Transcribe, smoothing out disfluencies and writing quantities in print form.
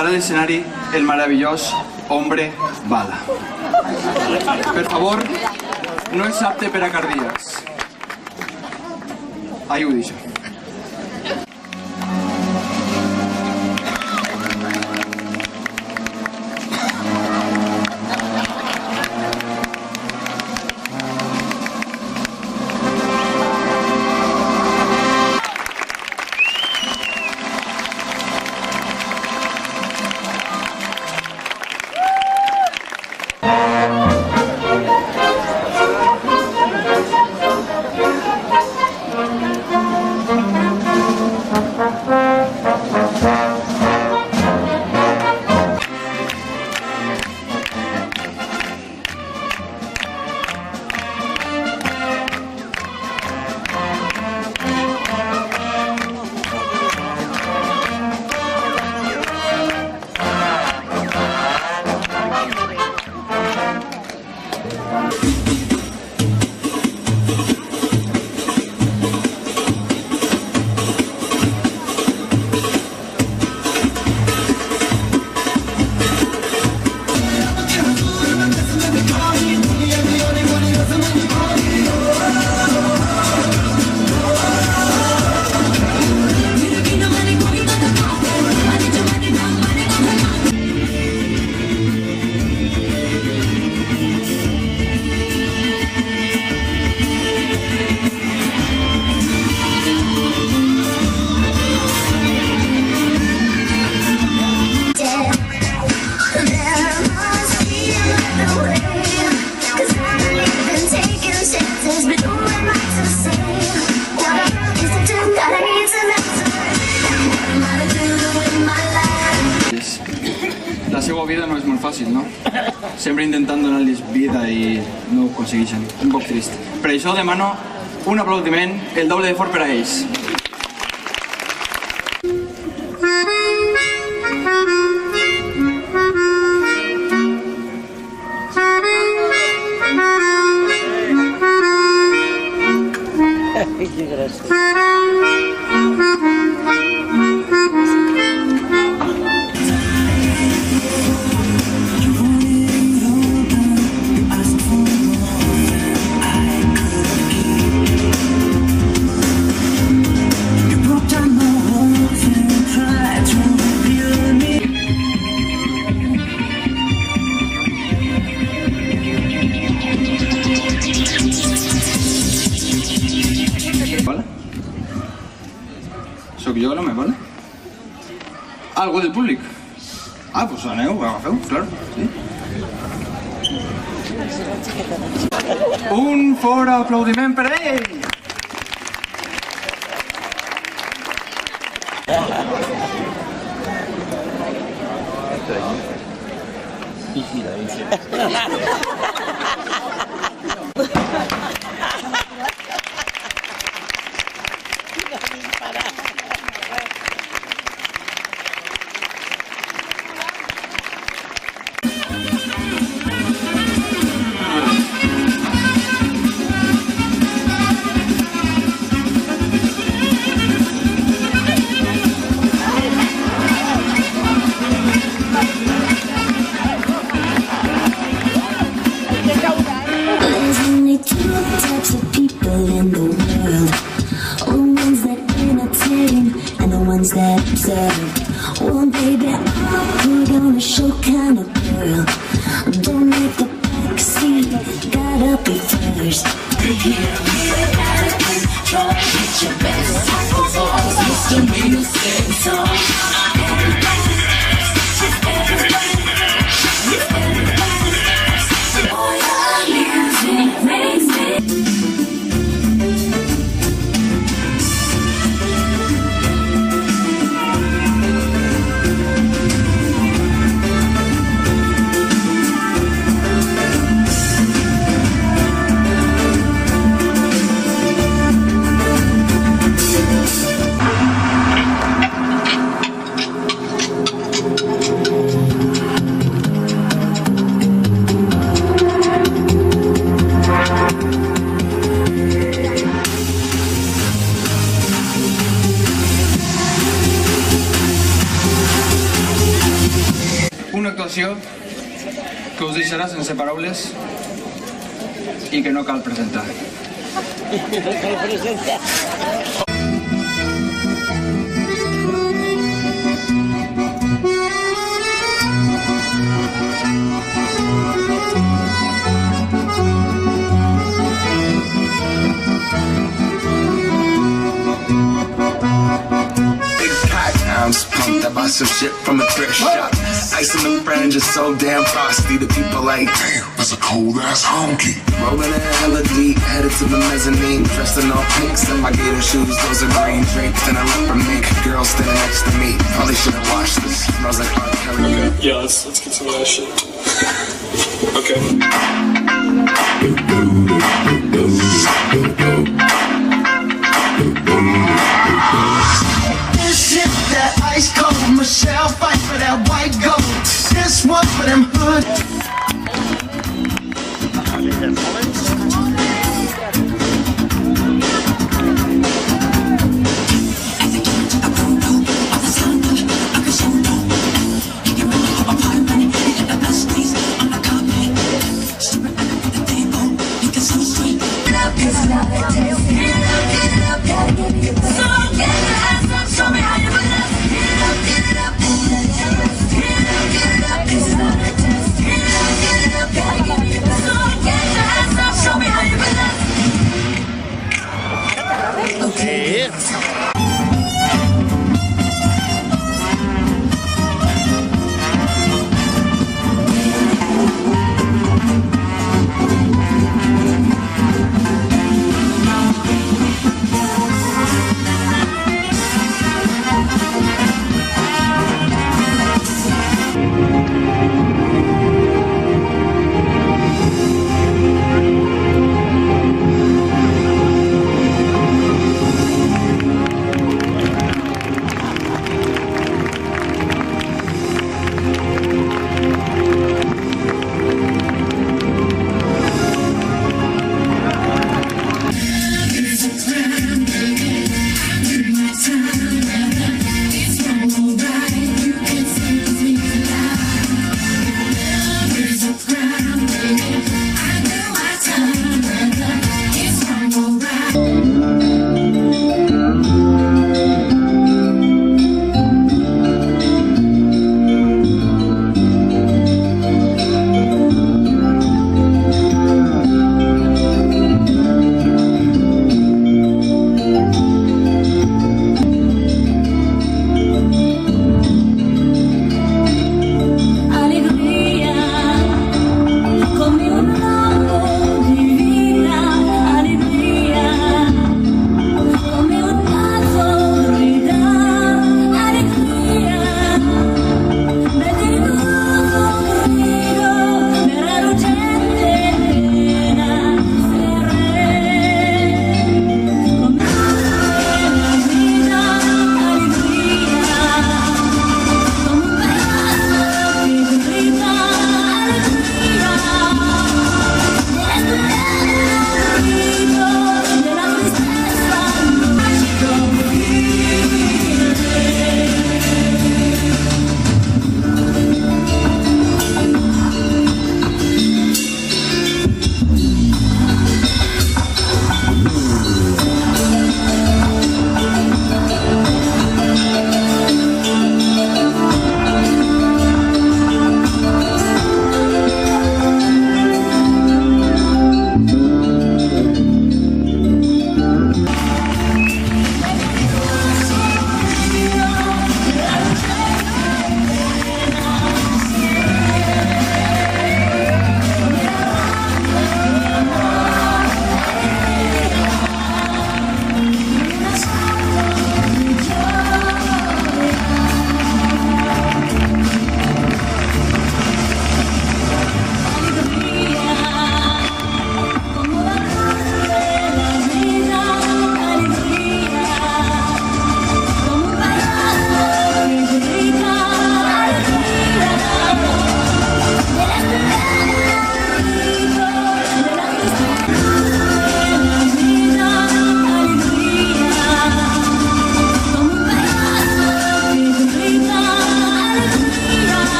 saltar a l'escenari el meravellós Hombre Bala. Per favor, no és apte per a cardíacs. Ahí ho deixo. La seva vida no és molt fàcil, no? Sempre intentant donar-los vida i no ho aconsegueixen. Un poc trist. Per això demano un aplaudiment, el doble de fort per a ells. Soc jo l'home, vale? Algo del públic? Ah, doncs aneu, agafeu, clar, sí. Un fort aplaudiment per a ell! That observe. Well, baby, I'm put on a show kind of girl. Don't make the backseat, gotta be first. Gotta control, get your best. Mr. Music, so everybody all your music makes me. una actuació que us deixarà sense paraules i que no cal presentar. I'm just pumped. I bought some shit from a thrift shop. Ice on the fringe is so damn frosty. The people like, damn, that's a cold ass honky. Rolling in hella deep, headed to the mezzanine. Dressed in all pinks and my gator shoes. Those are green drapes and a leopard mink. Girl standing next to me. Probably should have washed this. Smells like R. Kelly. Okay, yeah, let's get some of that shit. Okay. That ice cold Michelle fight for that white gold. This one for them hood